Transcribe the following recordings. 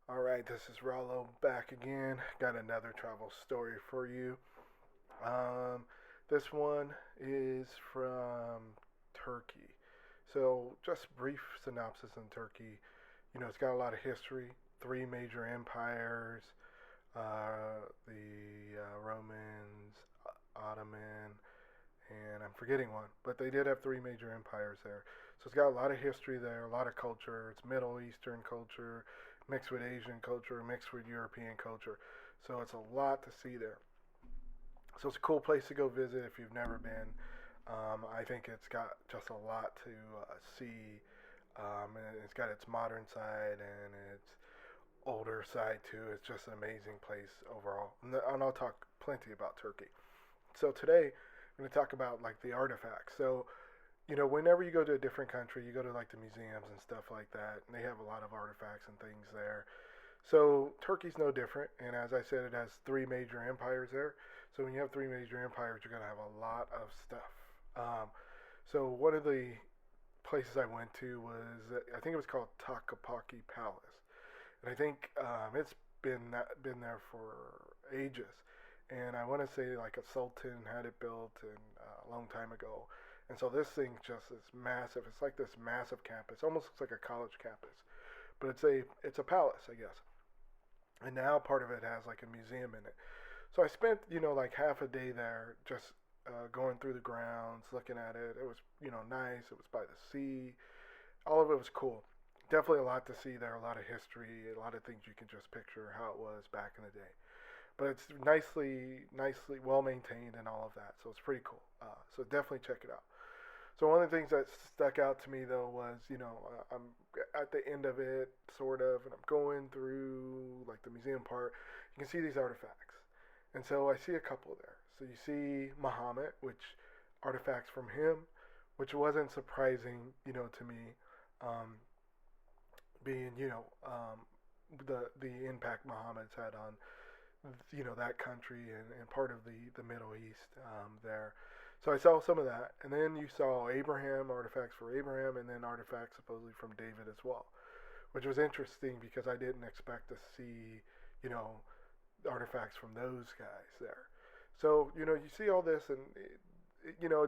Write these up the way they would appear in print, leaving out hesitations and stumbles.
All right, this is Rollo back again. Got another travel story for you. Um, this one is from Turkey. So, just brief synopsis in Turkey. It's got a lot of history. Three major empires: the Romans, Ottoman, and I'm forgetting one, but they did have three major empires there. So it's got a lot of history there, a lot of culture. It's Middle Eastern culture mixed with Asian culture, mixed with European culture. So it's a lot to see there. So it's a cool place to go visit if you've never been. I think it's got just a lot to see. And it's got its modern side and its older side too. It's just an amazing place overall. And I'll talk plenty about Turkey. So today I'm going to talk about like the artifacts. So whenever you go to a different country, you go to like the museums and stuff like that, and they have a lot of artifacts and things there. So Turkey's no different, and as I said, it has three major empires there. So when you have three major empires, you're gonna have a lot of stuff. So one of the places I went to was I think it was called Takapaki Palace, and I think it's been there for ages. And I want to say like a sultan had it built a long time ago. And so this thing just is massive. It's like this massive campus. Almost looks like a college campus, but it's a palace, I guess. And now part of it has like a museum in it. So I spent like half a day there just going through the grounds, looking at it. It was nice. It was by the sea. All of it was cool. Definitely a lot to see there. A lot of history. A lot of things you can just picture how it was back in the day. But it's nicely well maintained and all of that. So it's pretty cool. So definitely check it out. So one of the things that stuck out to me though was, I'm at the end of it, sort of, and I'm going through like the museum part. You can see these artifacts, and so I see a couple there. So you see Muhammad, which artifacts from him, which wasn't surprising, to me, um, being the impact Muhammad's had on that country and part of the Middle East there. So I saw some of that, and then you saw Abraham artifacts for Abraham, and then artifacts supposedly from David as well, which was interesting because I didn't expect to see you know artifacts from those guys there. So you see all this, and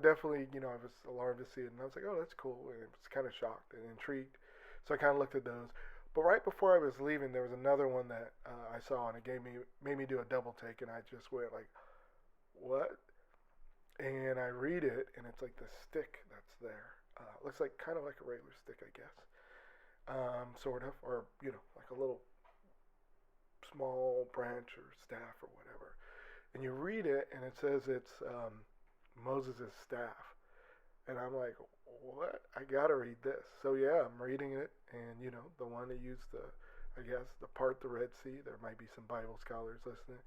definitely I was alarmed to see it, and I was like, oh, that's cool, and I was kind of shocked and intrigued. So I kind of looked at those. But right before I was leaving, there was another one that I saw, and it made me do a double take, and I just went like, "What?" And I read it, and it's like the stick that's there. Looks like kind of like a regular stick, I guess, sort of, or like a little small branch or staff or whatever. And you read it, and it says it's Moses' staff, and I'm like, what? I gotta read this. So yeah, I'm reading it, and the one that used I guess, the part the Red Sea. There might be some Bible scholars listening.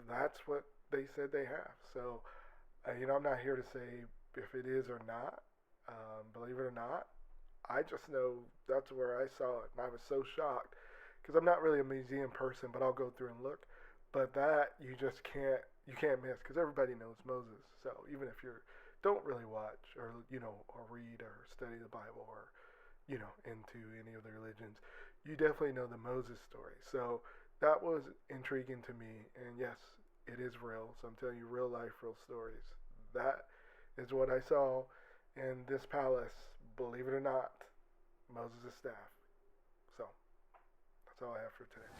That's what they said they have. So, I'm not here to say if it is or not. Believe it or not, I just know that's where I saw it, and I was so shocked because I'm not really a museum person, but I'll go through and look. But that you can't miss because everybody knows Moses. So even if you don't really watch or read or study the Bible or into any of the religions, you definitely know the Moses story. So that was intriguing to me, and yes, it is real. So I'm telling you, real life, real stories. That is what I saw in this palace. Believe it or not, Moses' staff. So that's all I have for today.